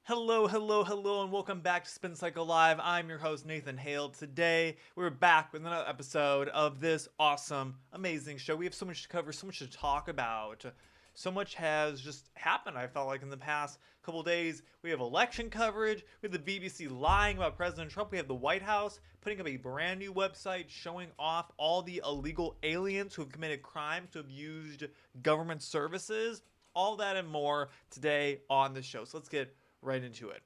Hello, hello, hello, and welcome back to Spin Cycle Live. I'm your host, Nathan Hale. Today, we're back with another episode of this awesome, amazing show. We have so much to cover, so much to talk about. So much has just happened, I felt like, in the past couple days. We have election coverage, we have the BBC lying about President Trump, we have the White House putting up a brand new website showing off all the illegal aliens who have committed crimes, who have used government services. All that and more today on the show. So let's get right into it.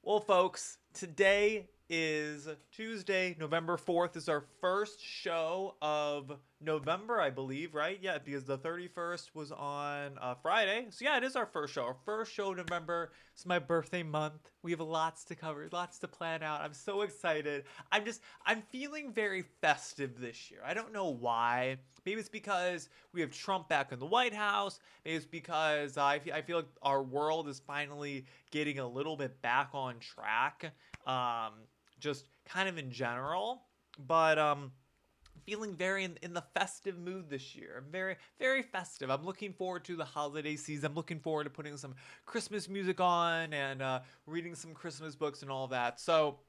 Well, folks, today is Tuesday, November 4th. This is our first show of November, I believe, right? Yeah, because the 31st was on Friday. So yeah, it is our first show. Our first show of November. It's my birthday month. We have lots to cover, lots to plan out. I'm so excited. I'm feeling very festive this year. I don't know why. Maybe it's because we have Trump back in the White House. Maybe it's because I feel like our world is finally getting a little bit back on track. Just kind of in general. But feeling very in the festive mood this year. I'm very, very festive. I'm looking forward to the holiday season. I'm looking forward to putting some Christmas music on and reading some Christmas books and all that. So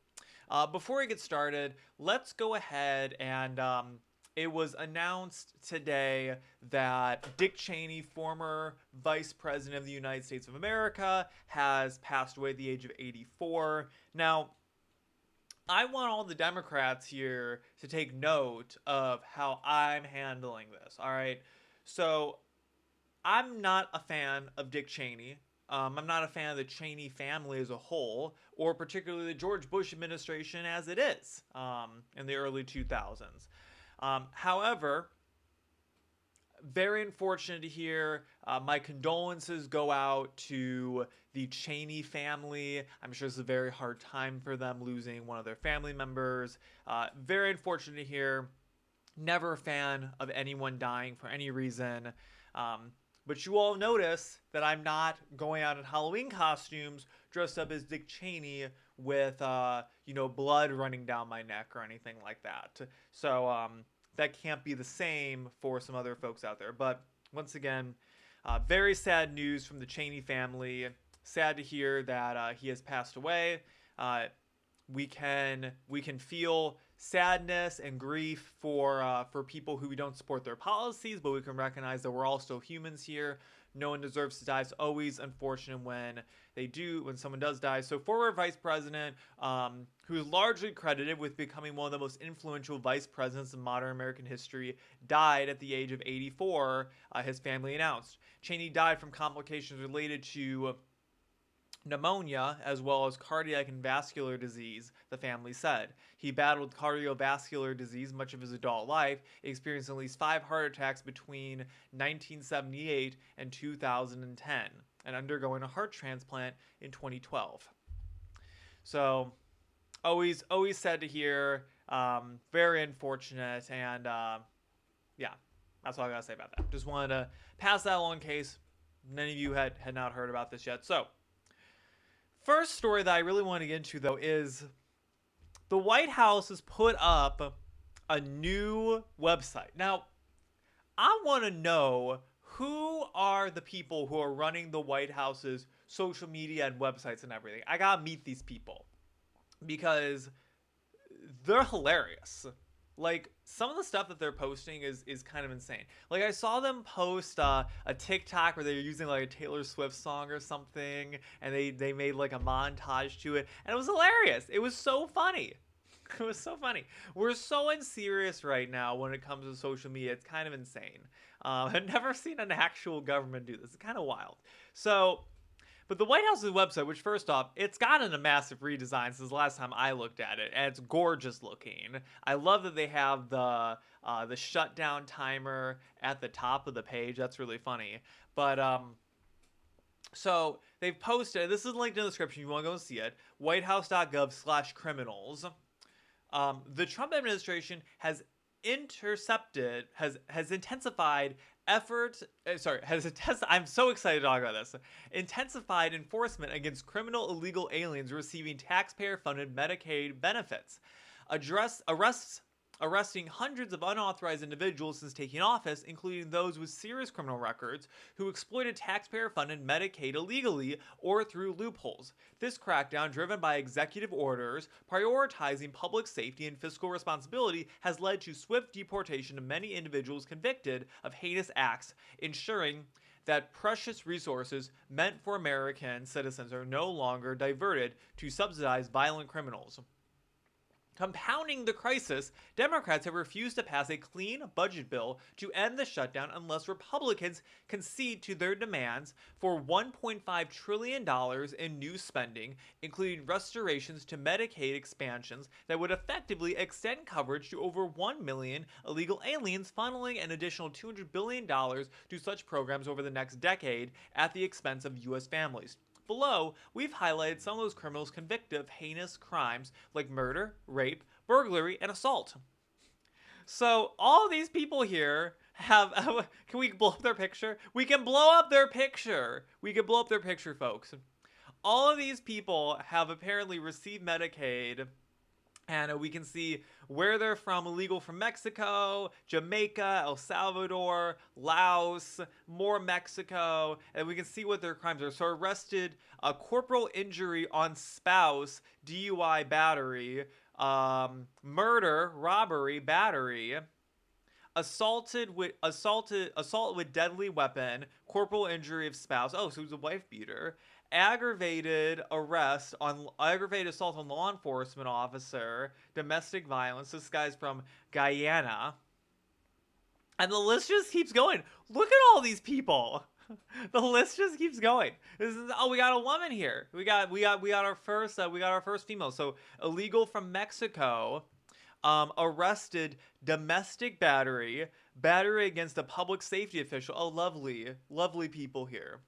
before we get started, let's go ahead and it was announced today that Dick Cheney, former Vice President of the United States of America, has passed away at the age of 84. Now, I want all the Democrats here to take note of how I'm handling this, all right? So, I'm not a fan of Dick Cheney. I'm not a fan of the Cheney family as a whole, or particularly the George Bush administration as it is in the early 2000s. However, very unfortunate to hear. My condolences go out to the Cheney family. I'm sure it's a very hard time for them losing one of their family members. Very unfortunate to hear. Never a fan of anyone dying for any reason. But you all notice that I'm not going out in Halloween costumes dressed up as Dick Cheney with, blood running down my neck or anything like that. So, that can't be the same for some other folks out there. But once again, very sad news from the Cheney family. Sad to hear that he has passed away. We can feel sadness and grief for people who don't support their policies, but we can recognize that we're all still humans here. No one deserves to die. It's always unfortunate when someone does die. So former vice president, who is largely credited with becoming one of the most influential vice presidents in modern American history, died at the age of 84, his family announced. Cheney died from complications related to pneumonia as well as cardiac and vascular disease, the family said. He battled cardiovascular disease much of his adult life, experiencing at least 5 heart attacks between 1978 and 2010, and undergoing a heart transplant in 2012. So, always sad to hear. Very unfortunate, and yeah, that's all I gotta say about that. Just wanted to pass that along in case many of you had not heard about this yet. So, first story that I really want to get into, though, is the White House has put up a new website. Now, I want to know who are the people who are running the White House's social media and websites and everything. I gotta meet these people because they're hilarious. Like, some of the stuff that they're posting is kind of insane. Like, I saw them post a TikTok where they were using like a Taylor Swift song or something, and they made like a montage to it, and it was hilarious. It was so funny. It was so funny. We're so unserious right now when it comes to social media. It's kind of insane. I've never seen an actual government do this. It's kind of wild. So, but the White House's website, which first off, it's gotten a massive redesign since the last time I looked at it, and it's gorgeous looking. I love that they have the shutdown timer at the top of the page. That's really funny. But so they've posted. This is linked in the description. If you want to go and see it. WhiteHouse.gov/criminals. The Trump administration has intensified efforts. I'm so excited to talk about this. Intensified enforcement against criminal illegal aliens receiving taxpayer-funded Medicaid benefits. Arrests arresting hundreds of unauthorized individuals since taking office, including those with serious criminal records who exploited taxpayer-funded Medicaid illegally or through loopholes. This crackdown, driven by executive orders prioritizing public safety and fiscal responsibility, has led to swift deportation of many individuals convicted of heinous acts, ensuring that precious resources meant for American citizens are no longer diverted to subsidize violent criminals. Compounding the crisis, Democrats have refused to pass a clean budget bill to end the shutdown unless Republicans concede to their demands for $1.5 trillion in new spending, including restorations to Medicaid expansions that would effectively extend coverage to over 1 million illegal aliens, funneling an additional $200 billion to such programs over the next decade at the expense of U.S. families. Below, we've highlighted some of those criminals convicted of heinous crimes like murder, rape, burglary, and assault. So all these people here have... Can we blow up their picture? We can blow up their picture! We can blow up their picture, folks. All of these people have apparently received Medicaid, and we can see where they're from: illegal from Mexico, Jamaica, El Salvador, Laos, more Mexico, and we can see what their crimes are. So arrested, corporal injury on spouse, DUI, battery, murder, robbery, battery, assault with deadly weapon, corporal injury of spouse. Oh, so he was a wife beater. Aggravated assault on law enforcement officer, domestic violence. This guy's from Guyana. And the list just keeps going. Look at all these people. The list just keeps going. We got a woman here. We got our first female. So illegal from Mexico, arrested, domestic battery against a public safety official. Oh, lovely people here.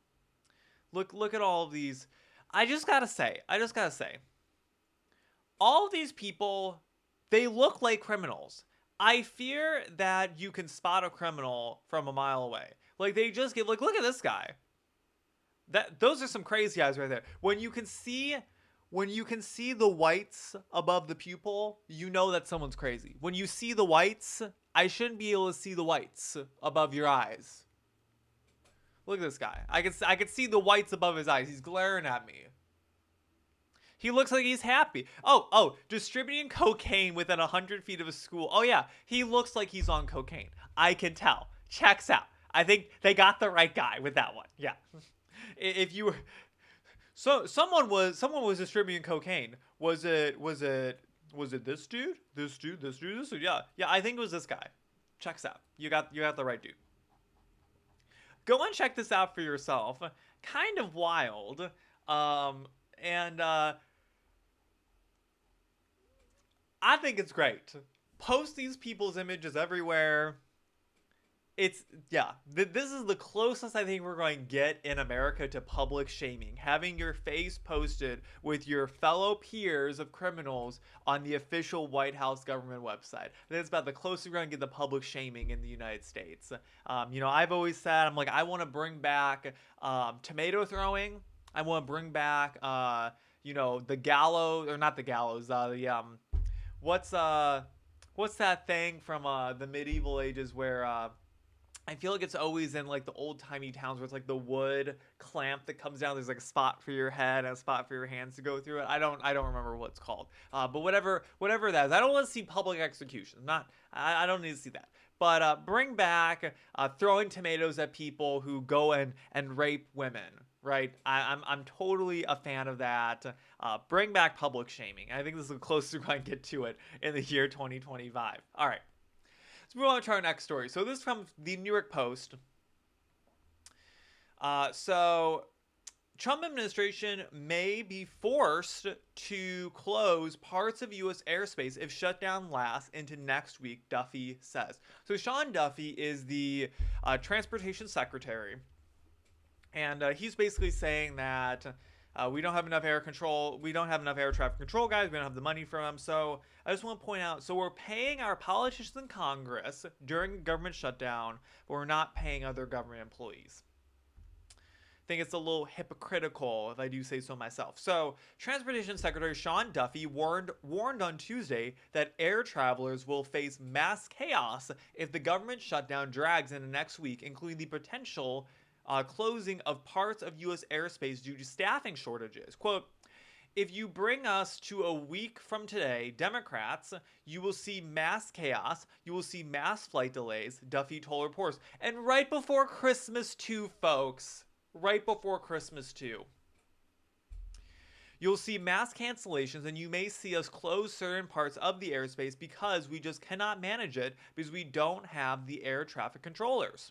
Look at all of these. I just gotta say, all of these people, they look like criminals. I fear that you can spot a criminal from a mile away. Like, they just get, like, look at this guy. Those are some crazy eyes right there. When you can see the whites above the pupil, you know that someone's crazy. When you see the whites, I shouldn't be able to see the whites above your eyes. Look at this guy. I can see the whites above his eyes. He's glaring at me. He looks like he's happy. Oh, distributing cocaine within 100 feet of a school. Oh yeah, he looks like he's on cocaine. I can tell. Checks out. I think they got the right guy with that one. Yeah. If you were... So someone was distributing cocaine. Was it this dude? This dude? Yeah, I think it was this guy. Checks out. You got the right dude. Go and check this out for yourself. Kind of wild. And I think it's great. Post these people's images everywhere. This is the closest I think we're going to get in America to public shaming. Having your face posted with your fellow peers of criminals on the official White House government website. I think it's about the closest we're going to get to public shaming in the United States. I've always said, I want to bring back tomato throwing. I want to bring back, the gallows, or not the gallows, what's that thing from the medieval ages where... I feel like it's always in like the old timey towns where it's like the wood clamp that comes down. There's like a spot for your head and a spot for your hands to go through it. I don't remember what it's called. But whatever that is. I don't want to see public execution. I don't need to see that. But bring back throwing tomatoes at people who go and rape women. Right? I'm totally a fan of that. Bring back public shaming. I think this is the closest we're going to get to it in the year 2025. All right. Let's move on to our next story. So this is from the New York Post. So Trump administration may be forced to close parts of U.S. airspace if shutdown lasts into next week, Duffy says. So Sean Duffy is the transportation secretary. And he's basically saying that we don't have enough air control. We don't have enough air traffic control guys. We don't have the money for them. So I just want to point out, so we're paying our politicians in Congress during government shutdown, but we're not paying other government employees. think it's a little hypocritical, if I do say so myself. So, Transportation Secretary Sean Duffy warned on Tuesday that air travelers will face mass chaos if the government shutdown drags into next week, including the potential closing of parts of U.S. airspace due to staffing shortages. Quote, if you bring us to a week from today, Democrats, you will see mass chaos. You will see mass flight delays, Duffy told reporters. And right before Christmas, too, folks. Right before Christmas, too. You'll see mass cancellations, and you may see us close certain parts of the airspace because we just cannot manage it because we don't have the air traffic controllers.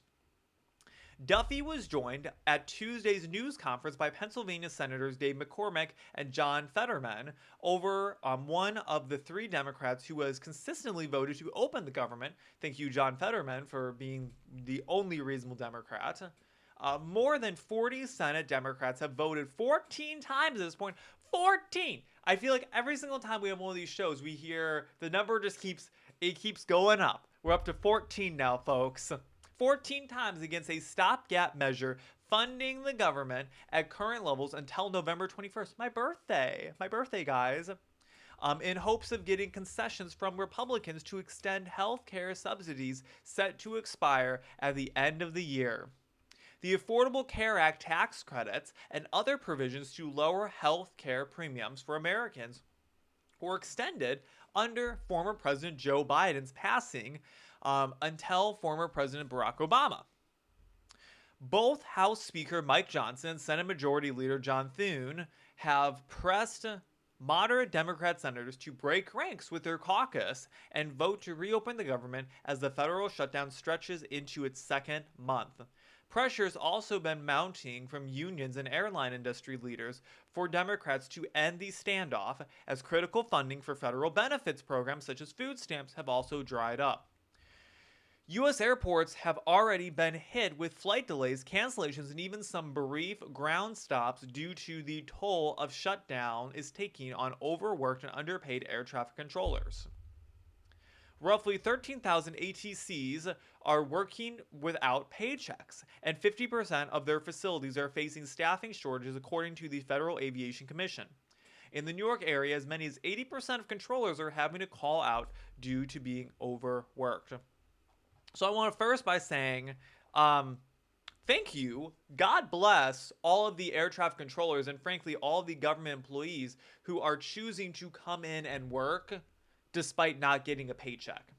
Duffy was joined at Tuesday's news conference by Pennsylvania Senators Dave McCormick and John Fetterman over one of the three Democrats who has consistently voted to open the government. Thank you, John Fetterman, for being the only reasonable Democrat. More than 40 Senate Democrats have voted 14 times at this point. 14! I feel like every single time we have one of these shows, we hear the number just keeps going up. We're up to 14 now, folks. 14 times against a stopgap measure funding the government at current levels until November 21st. My birthday, guys. In hopes of getting concessions from Republicans to extend health care subsidies set to expire at the end of the year. The Affordable Care Act tax credits and other provisions to lower health care premiums for Americans were extended under former President Joe Biden's passing until former President Barack Obama. Both House Speaker Mike Johnson and Senate Majority Leader John Thune have pressed moderate Democrat senators to break ranks with their caucus and vote to reopen the government as the federal shutdown stretches into its second month. Pressure has also been mounting from unions and airline industry leaders for Democrats to end the standoff, as critical funding for federal benefits programs such as food stamps have also dried up. U.S. airports have already been hit with flight delays, cancellations, and even some brief ground stops due to the toll of shutdown is taking on overworked and underpaid air traffic controllers. Roughly 13,000 ATCs are working without paychecks, and 50% of their facilities are facing staffing shortages, according to the Federal Aviation Commission. In the New York area, as many as 80% of controllers are having to call out due to being overworked. So I want to first by saying, thank you. God bless all of the air traffic controllers and frankly all of the government employees who are choosing to come in and work despite not getting a paycheck.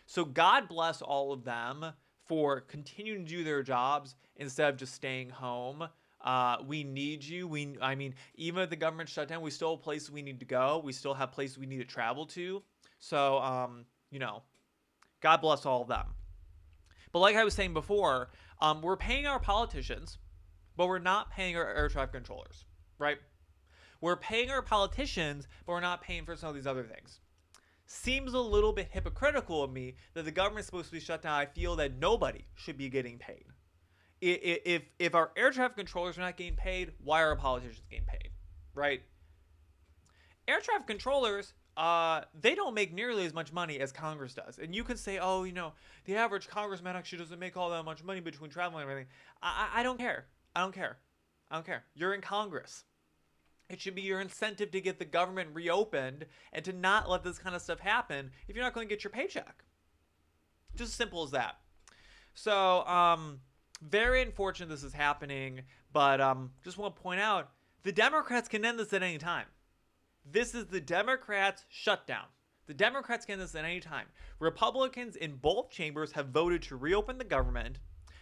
So God bless all of them for continuing to do their jobs instead of just staying home. We need you. Even at the government shutdown, we still have places we need to go. We still have places we need to travel to. So, God bless all of them. But like I was saying before, we're paying our politicians, but we're not paying our air traffic controllers, right? We're paying our politicians, but we're not paying for some of these other things. Seems a little bit hypocritical of me that the government's supposed to be shut down. I feel that nobody should be getting paid. If our air traffic controllers are not getting paid, why are our politicians getting paid, right? Air traffic controllers, they don't make nearly as much money as Congress does. And you could say, the average congressman actually doesn't make all that much money between traveling and everything. I don't care. I don't care. You're in Congress. It should be your incentive to get the government reopened and to not let this kind of stuff happen if you're not going to get your paycheck. Just as simple as that. So, very unfortunate this is happening, but just want to point out, the Democrats can end this at any time. This is the Democrats' shutdown. The Democrats can end this at any time. Republicans in both chambers have voted to reopen the government.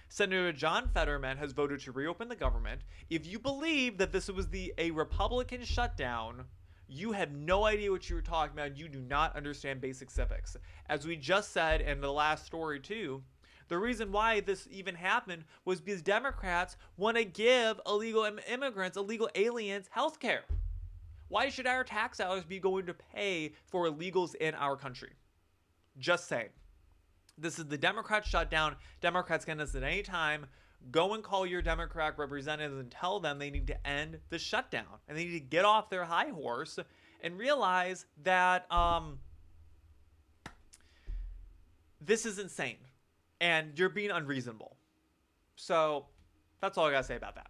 Senator John Fetterman has voted to reopen the government. If you believe that this was a Republican shutdown, you have no idea what you were talking about. You do not understand basic civics. As we just said in the last story too, the reason why this even happened was because Democrats want to give illegal immigrants, illegal aliens, health care. Why should our tax dollars be going to pay for illegals in our country? Just saying. This is the Democrat shutdown. Democrats can end this at any time. Go and call your Democrat representatives and tell them they need to end the shutdown. And they need to get off their high horse and realize that this is insane. And you're being unreasonable. So that's all I got to say about that.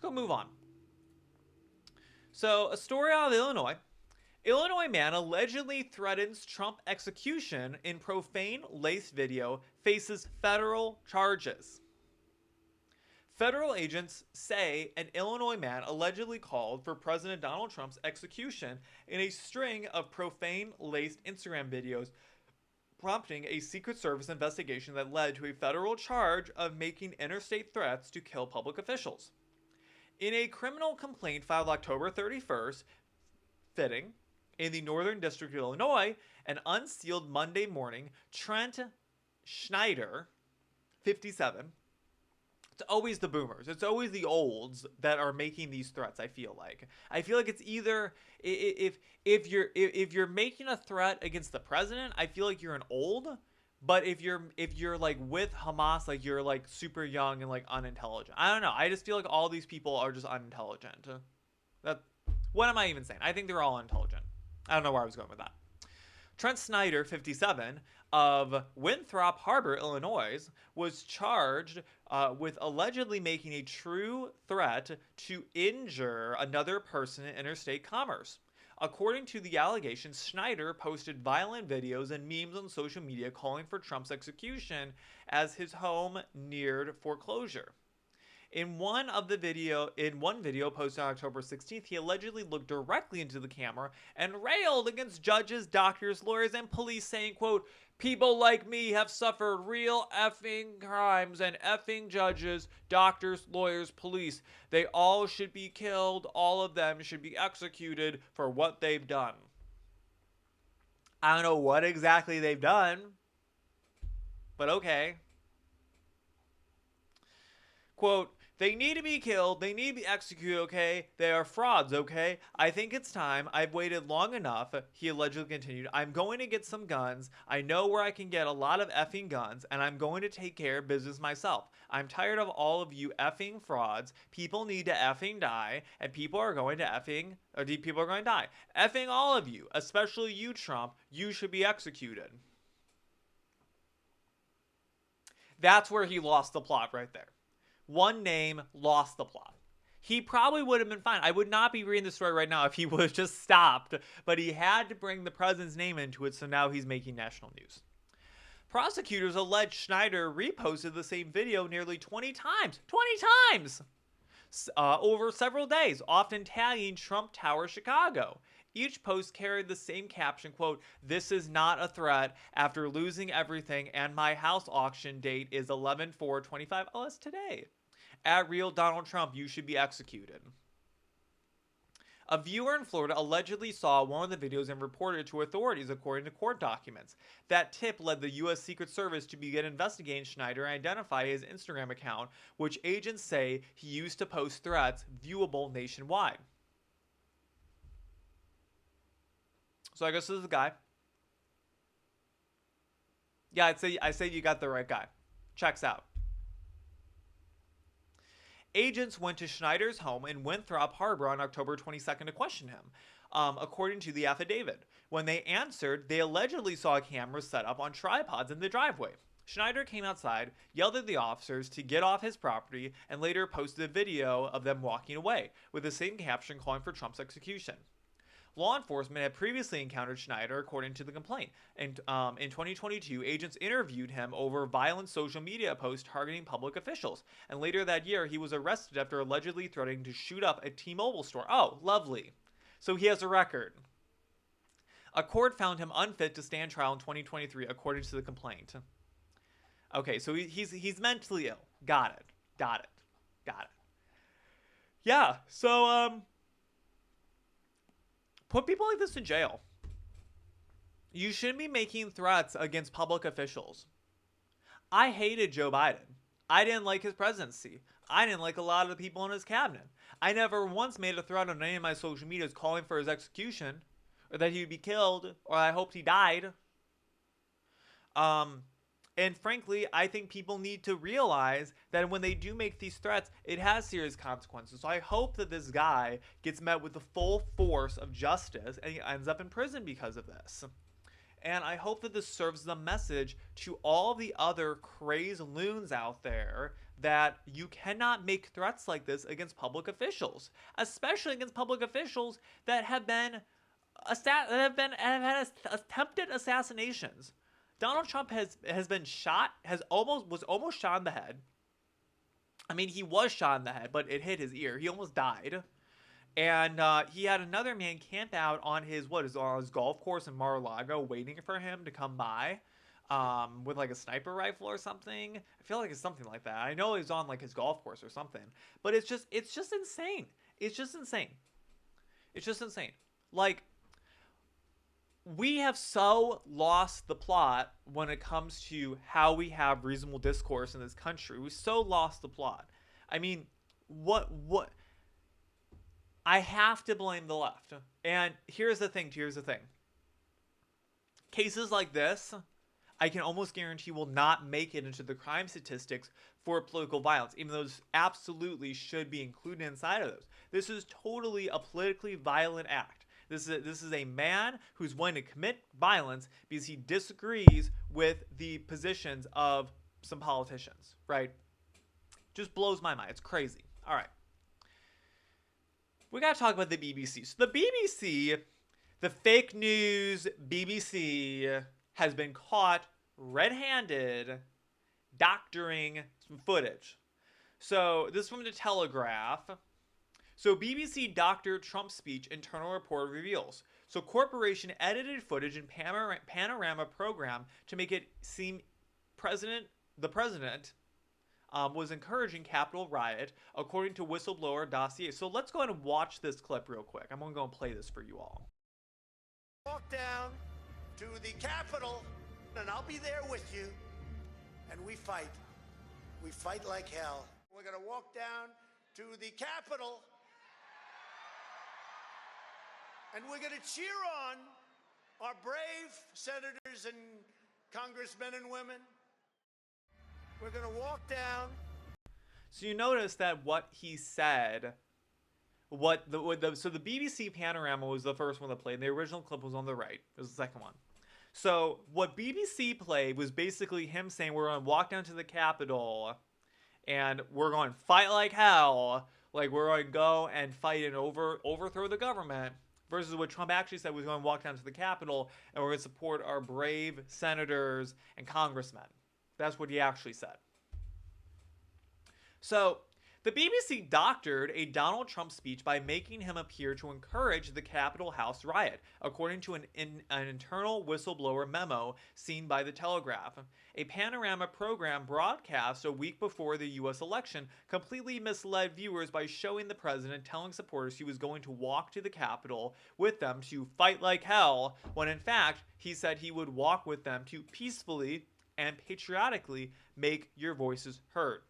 go move on. So, a story out of Illinois. Illinois man allegedly threatens Trump execution in profane-laced video, faces federal charges. Federal agents say an Illinois man allegedly called for President Donald Trump's execution in a string of profane-laced Instagram videos, prompting a Secret Service investigation that led to a federal charge of making interstate threats to kill public officials. In a criminal complaint filed October 31st, fitting, in the Northern District of Illinois, and unsealed Monday morning, Trent Schneider, 57, it's always the boomers, it's always the olds that are making these threats. I feel like it's either if you're making a threat against the president, I feel like you're an old. But if you're like with Hamas, like you're like super young and like unintelligent. I don't know. I just feel like all these people are just unintelligent. What am I even saying? I think they're all unintelligent. I don't know where I was going with that. Trent Schneider, 57, of Winthrop Harbor, Illinois, was charged with allegedly making a true threat to injure another person in interstate commerce. According to the allegations, Schneider posted violent videos and memes on social media calling for Trump's execution as his home neared foreclosure. In one video posted on October 16th, he allegedly looked directly into the camera and railed against judges, doctors, lawyers, and police, saying, quote, "People like me have suffered real effing crimes, and effing judges, doctors, lawyers, police, they all should be killed. All of them should be executed for what they've done." I don't know what exactly they've done, but okay. Quote, "They need to be killed. They need to be executed, okay? They are frauds, okay? I think it's time. I've waited long enough," he allegedly continued. "I'm going to get some guns. I know where I can get a lot of effing guns, and I'm going to take care of business myself. I'm tired of all of you effing frauds. People need to effing die, and people are going to die. Effing all of you, especially you, Trump. You should be executed." That's where he lost the plot right there. One name, lost the plot. He probably would have been fine. I would not be reading the story right now if he would have just stopped, but he had to bring the president's name into it, so now he's making national news. Prosecutors allege Schneider reposted the same video nearly 20 times. 20 times! Over several days, often tagging Trump Tower Chicago. Each post carried the same caption, quote, "This is not a threat after losing everything, and my house auction date is 11/4/25. Oh, that's today. At real Donald Trump, you should be executed. A viewer in Florida allegedly saw one of the videos and reported it to authorities, according to court documents. That tip led the U.S. Secret Service to begin investigating Schneider and identify his Instagram account, which agents say he used to post threats viewable nationwide. So I guess this is the guy. Yeah, I say you got the right guy. Checks out. Agents went to Schneider's home in Winthrop Harbor on October 22nd to question him, according to the affidavit. When they answered, they allegedly saw cameras set up on tripods in the driveway. Schneider came outside, yelled at the officers to get off his property, and later posted a video of them walking away, with the same caption calling for Trump's execution. Law enforcement had previously encountered Schneider, according to the complaint. And in 2022, agents interviewed him over violent social media posts targeting public officials. And later that year, he was arrested after allegedly threatening to shoot up a T-Mobile store. Oh, lovely. So he has a record. A court found him unfit to stand trial in 2023, according to the complaint. Okay, so he's mentally ill. Got it. Yeah, so, put people like this in jail. You shouldn't be making threats against public officials. I hated Joe Biden. I didn't like his presidency. I didn't like a lot of the people in his cabinet. I never once made a threat on any of my social medias calling for his execution, or that he would be killed, or I hoped he died. And frankly, I think people need to realize that when they do make these threats, it has serious consequences. So I hope that this guy gets met with the full force of justice and he ends up in prison because of this. And I hope that this serves the message to all the other crazed loons out there that you cannot make threats like this against public officials, especially against public officials that have had attempted assassinations. Donald Trump has been shot, was almost shot in the head. I mean, he was shot in the head, but it hit his ear. He almost died. And he had another man camp out on his golf course in Mar-a-Lago, waiting for him to come by, with like a sniper rifle or something. I feel like it's something like that. I know he's on like his golf course or something, but it's just insane. It's just insane. It's just insane. Like, we have so lost the plot when it comes to how we have reasonable discourse in this country. We so lost the plot. I mean, what? I have to blame the left. And here's the thing. Cases like this, I can almost guarantee will not make it into the crime statistics for political violence, even though those absolutely should be included inside of those. This is totally a politically violent act. This is a man who's willing to commit violence because he disagrees with the positions of some politicians, right? Just blows my mind. It's crazy. All right. We got to talk about the BBC. So the BBC, the fake news BBC, has been caught red-handed doctoring some footage. So this is from the Telegraph. So BBC doctored Trump's speech, internal report reveals. So corporation edited footage in panorama program to make it seem the president was encouraging Capitol riot, according to whistleblower dossier. So let's go ahead and watch this clip real quick. I'm going to go and play this for you all. Walk down to the Capitol, and I'll be there with you, and we fight. We fight like hell. We're going to walk down to the Capitol, and we're going to cheer on our brave senators and congressmen and women. We're going to walk down. So you notice that what he said, so the BBC panorama was the first one that played. The original clip was on the right. It was the second one. So what BBC played was basically him saying we're going to walk down to the Capitol and we're going to fight like hell. Like we're going to go and fight and overthrow the government. Versus what Trump actually said was going to walk down to the Capitol and we're going to support our brave senators and congressmen. That's what he actually said. So, the BBC doctored a Donald Trump speech by making him appear to encourage the Capitol House riot, according to an internal whistleblower memo seen by the Telegraph. A panorama program broadcast a week before the U.S. election completely misled viewers by showing the president telling supporters he was going to walk to the Capitol with them to fight like hell, when in fact he said he would walk with them to peacefully and patriotically make your voices heard.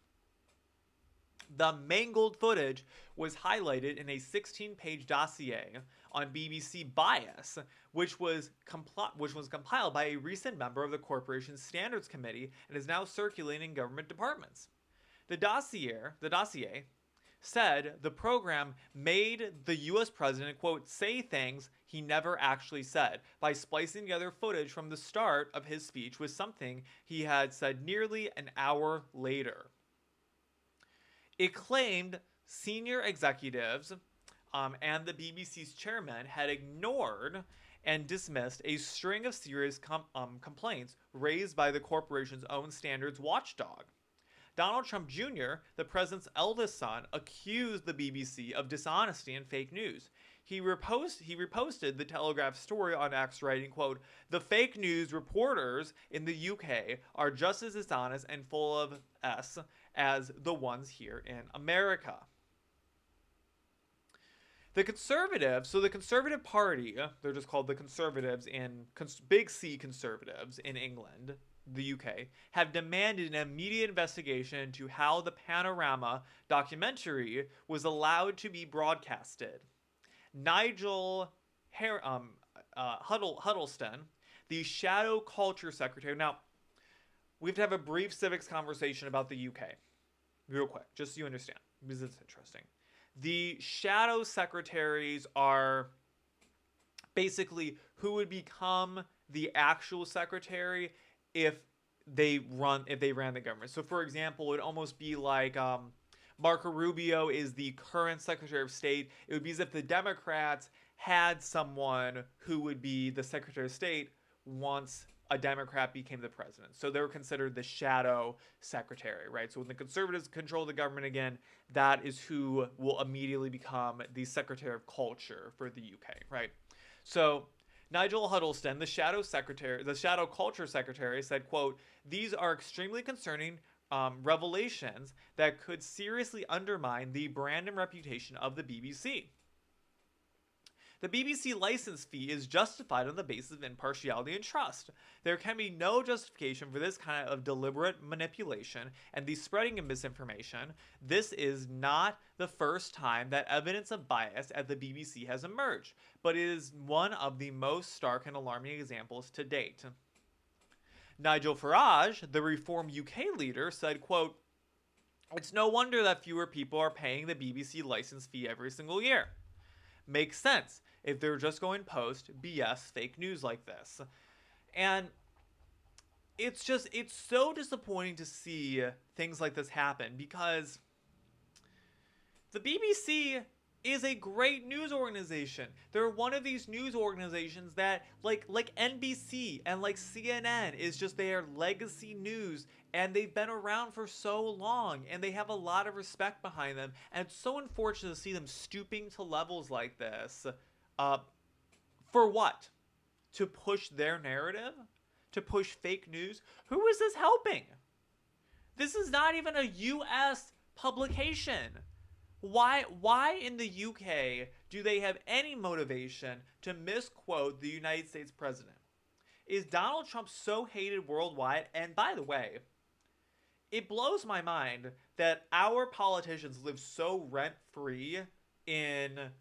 The mangled footage was highlighted in a 16-page dossier on BBC Bias, which was compiled by a recent member of the corporation's Standards Committee and is now circulating in government departments. The dossier said the program made the U.S. president, quote, say things he never actually said by splicing together footage from the start of his speech with something he had said nearly an hour later. It claimed senior executives and the BBC's chairman had ignored and dismissed a string of serious complaints raised by the corporation's own standards watchdog. Donald Trump Jr., the president's eldest son, accused the BBC of dishonesty and fake news. He reposted the Telegraph story on X, writing, quote, the fake news reporters in the UK are just as dishonest and full of S as the ones here in America. The Conservatives, so the Conservative Party, they're just called the Conservatives in Big C Conservatives in England, the UK, have demanded an immediate investigation into how the Panorama documentary was allowed to be broadcasted. Nigel Huddleston, the Shadow Culture Secretary. Now, we have to have a brief civics conversation about the UK, real quick, just so you understand, because it's interesting. The shadow secretaries are basically who would become the actual secretary if they ran the government. So for example, it would almost be like Marco Rubio is the current Secretary of State. It would be as if the Democrats had someone who would be the Secretary of State once a Democrat became the president. So they were considered the shadow secretary, right? So when the conservatives control the government again, that is who will immediately become the Secretary of Culture for the UK, right? So Nigel Huddleston, the shadow culture secretary, said, quote, "These are extremely concerning revelations that could seriously undermine the brand and reputation of the BBC. The BBC license fee is justified on the basis of impartiality and trust. There can be no justification for this kind of deliberate manipulation and the spreading of misinformation. This is not the first time that evidence of bias at the BBC has emerged, but it is one of the most stark and alarming examples to date." Nigel Farage, the Reform UK leader, said, quote, "It's no wonder that fewer people are paying the BBC license fee every single year. Makes sense if they're just going to post BS fake news like this." And it's so disappointing to see things like this happen, because the BBC is a great news organization. They're one of these news organizations that like NBC and like CNN is just their legacy news, and they've been around for so long and they have a lot of respect behind them, and it's so unfortunate to see them stooping to levels like this. For what? To push their narrative? To push fake news? Who is this helping? This is not even a US publication. Why in the UK do they have any motivation to misquote the United States president? Is Donald Trump so hated worldwide? And by the way, it blows my mind that our politicians live so rent-free in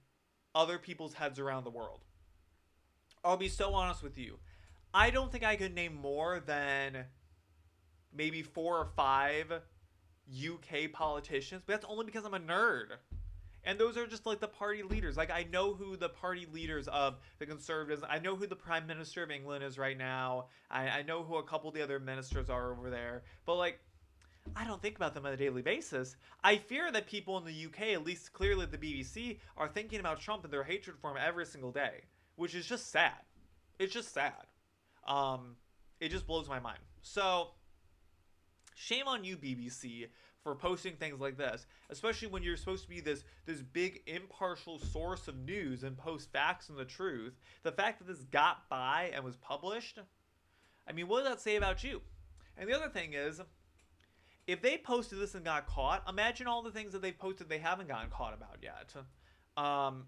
other people's heads around the world. I'll be so honest with you. I don't think I could name more than maybe 4 or 5 UK politicians, but that's only because I'm a nerd. And those are just like the party leaders. Like, I know who the party leaders of the Conservatives, I know who the Prime Minister of England is right now. I know who a couple of the other ministers are over there. But like, I don't think about them on a daily basis. I fear that people in the UK, at least clearly at the BBC, are thinking about Trump and their hatred for him every single day, which is just sad. It's just sad. It just blows my mind. So, shame on you, BBC, for posting things like this, especially when you're supposed to be this big impartial source of news and post facts and the truth. The fact that this got by and was published, I mean, what does that say about you? And the other thing is, if they posted this and got caught, imagine all the things that they posted they haven't gotten caught about yet.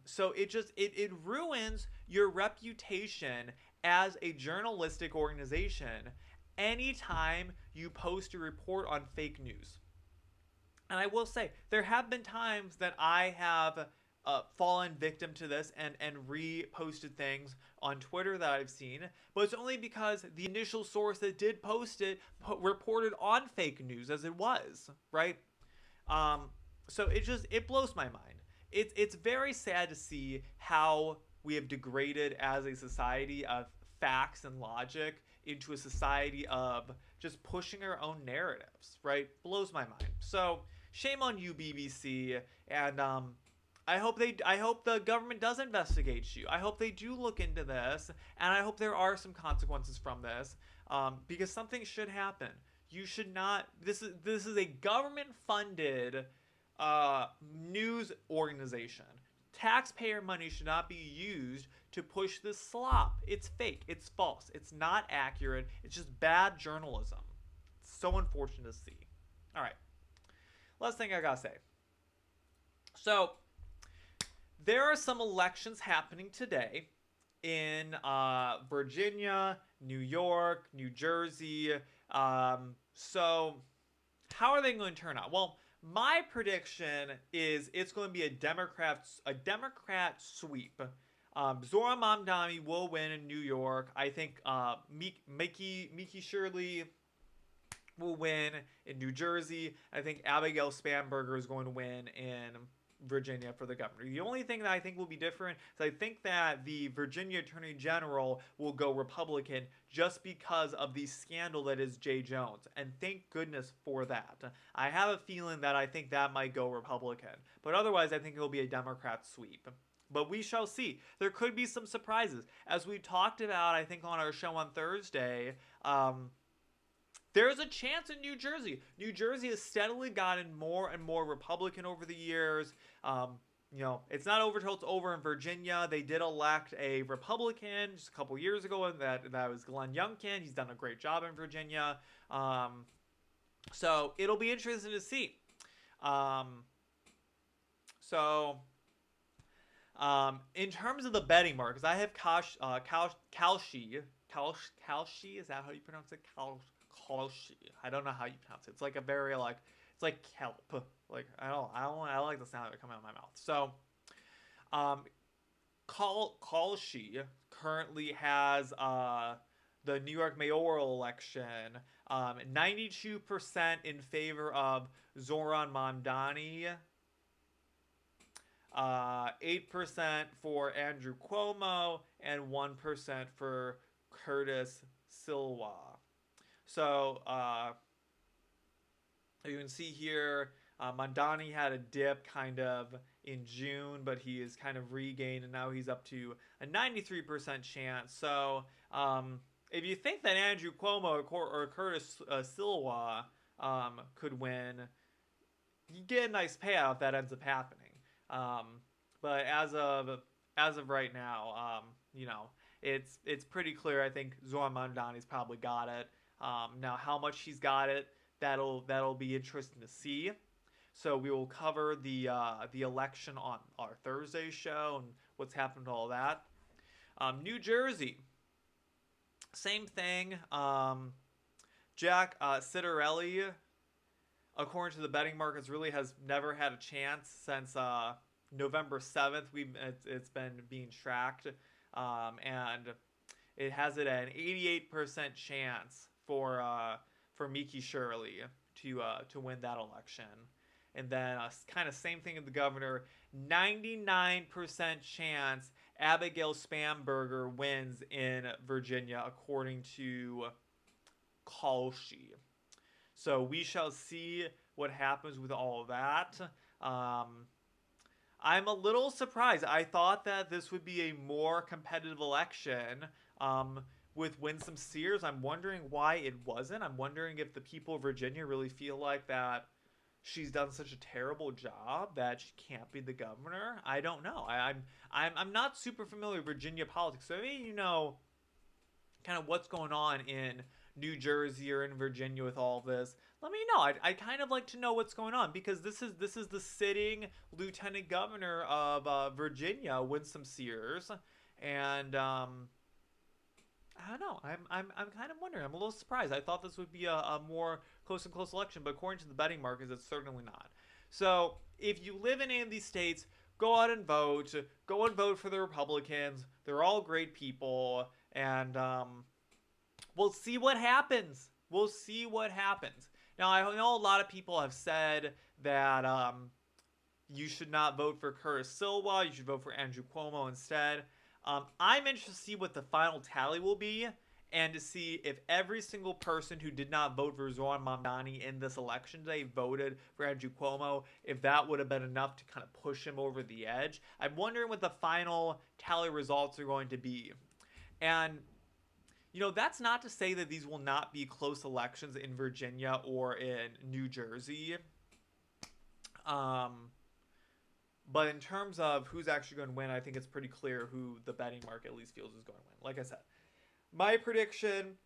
So it ruins your reputation as a journalistic organization anytime you post a report on fake news. And I will say, there have been times that I have fallen victim to this and reposted things on Twitter that I've seen, but it's only because the initial source that did post it reported on fake news as it was, right? So it blows my mind. It's very sad to see how we have degraded as a society of facts and logic into a society of just pushing our own narratives, right? Blows my mind. So shame on you, BBC, and I hope the government does investigate you. I hope they do look into this, and I hope there are some consequences from this, because something should happen. You should not. This is a government-funded news organization. Taxpayer money should not be used to push this slop. It's fake. It's false. It's not accurate. It's just bad journalism. It's so unfortunate to see. All right. Last thing I gotta say. So, there are some elections happening today in Virginia, New York, New Jersey. So, how are they going to turn out? Well, my prediction is it's going to be a Democrat sweep. Zohran Mamdani will win in New York. I think Mickey Shirley will win in New Jersey. I think Abigail Spanberger is going to win in Virginia for the governor. The only thing that I think will be different is I think that the Virginia Attorney General will go Republican just because of the scandal that is Jay Jones. And thank goodness for that. I have a feeling that I think that might go Republican. But otherwise, I think it will be a Democrat sweep. But we shall see. There could be some surprises. As we talked about, I think, on our show on Thursday, there's a chance in New Jersey. New Jersey has steadily gotten more and more Republican over the years. It's not over till it's over in Virginia. They did elect a Republican just a couple years ago, and that was Glenn Youngkin. He's done a great job in Virginia. So it'll be interesting to see. In terms of the betting markets, I have Kalshi. Is that how you pronounce it? Kalshi. I don't know how you pronounce it. It's like a very it's like kelp. Like I like the sound of it coming out of my mouth. So, Kalshi currently has the New York mayoral election 92% in favor of Zoran Mamdani. 8% for Andrew Cuomo and 1% for Curtis Silva. So you can see here, Mamdani had a dip kind of in June, but he is kind of regained, and now he's up to a 93% chance. So if you think that Andrew Cuomo or Curtis Silva could win, you get a nice payout if that ends up happening. But as of right now, it's pretty clear. I think Zoran Mamdani's probably got it. Now, how much he's got it, that'll be interesting to see. So we will cover the election on our Thursday show and what's happened to all that. New Jersey, same thing. Jack Citarelli, according to the betting markets, really has never had a chance since November 7th. It's been being tracked, and it has it at an 88% chance for Mickey Shirley to win that election. And then kind of same thing with the governor, 99% chance Abigail Spanberger wins in Virginia, according to Kalshi. So we shall see what happens with all of that. I'm a little surprised. I thought that this would be a more competitive election with Winsome Sears. I'm wondering why it wasn't. I'm wondering if the people of Virginia really feel like that she's done such a terrible job that she can't be the governor. I don't know. I'm not super familiar with Virginia politics, so maybe kind of what's going on in New Jersey or in Virginia with all this. Let me know. I'd kind of like to know what's going on, because this is the sitting lieutenant governor of Virginia, Winsome Sears, and I don't know. I'm kind of wondering. I'm a little surprised. I thought this would be a more close election, but according to the betting markets, it's certainly not. So if you live in any of these states, go out and vote. Go and vote for the Republicans. They're all great people, and we'll see what happens. We'll see what happens. Now, I know a lot of people have said that you should not vote for Curtis Silva. You should vote for Andrew Cuomo instead. I'm interested to see what the final tally will be, and to see if every single person who did not vote for Zoran Mamdani in this election today voted for Andrew Cuomo, if that would have been enough to kind of push him over the edge. I'm wondering what the final tally results are going to be. And that's not to say that these will not be close elections in Virginia or in New Jersey. But in terms of who's actually going to win, I think it's pretty clear who the betting market at least feels is going to win. Like I said, my prediction,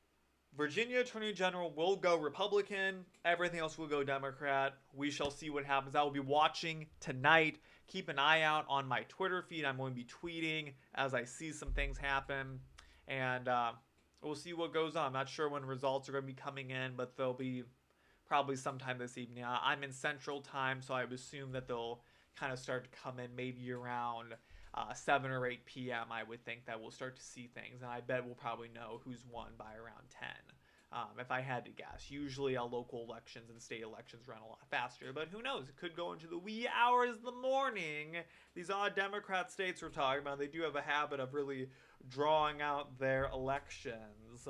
Virginia Attorney General will go Republican. Everything else will go Democrat. We shall see what happens. I will be watching tonight. Keep an eye out on my Twitter feed. I'm going to be tweeting as I see some things happen. And we'll see what goes on. I'm not sure when results are going to be coming in, but they'll be probably sometime this evening. I'm in Central Time, so I would assume that they'll kind of start to come in maybe around 7 or 8 p.m. I would think that we'll start to see things, and I bet we'll probably know who's won by around 10. if I had to guess. Usually local elections and state elections run a lot faster, but who knows? It could go into the wee hours of the morning. These odd Democrat states we're talking about, they do have a habit of really drawing out their elections.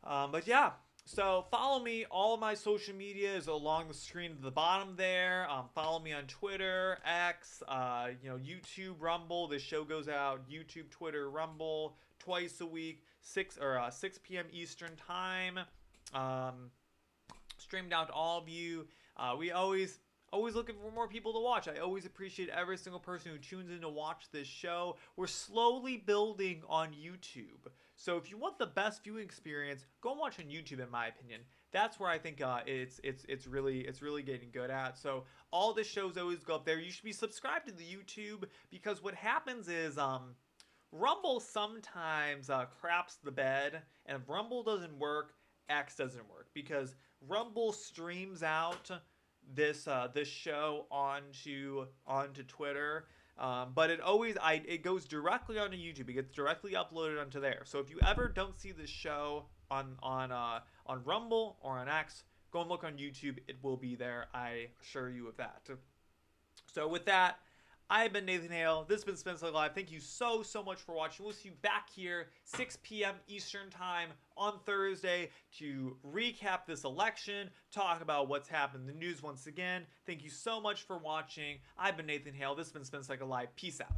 But yeah, so follow me. All my social media is along the screen at the bottom there. Follow me on Twitter, X, YouTube, Rumble. This show goes out YouTube, Twitter, Rumble twice a week, 6 p.m. Eastern time. Streamed out to all of you. We always looking for more people to watch. I always appreciate every single person who tunes in to watch this show. We're slowly building on YouTube. So if you want the best viewing experience, go and watch on YouTube, in my opinion. That's where I think it's really getting good at. So all the shows always go up there. You should be subscribed to the YouTube, because what happens is Rumble sometimes craps the bed, and if Rumble doesn't work, X doesn't work, because Rumble streams out this show onto Twitter, but it goes directly onto YouTube. It gets directly uploaded onto there. So if you ever don't see this show on Rumble or on X, go and look on YouTube. It will be there. I assure you of that. So with that, I've been Nathan Hale. This has been Spence Live. Thank you so much for watching. We'll see you back here 6 p.m. Eastern Time on Thursday to recap this election, talk about what's happened in the news once again. Thank you so much for watching. I've been Nathan Hale. This has been Spence Live. Peace out.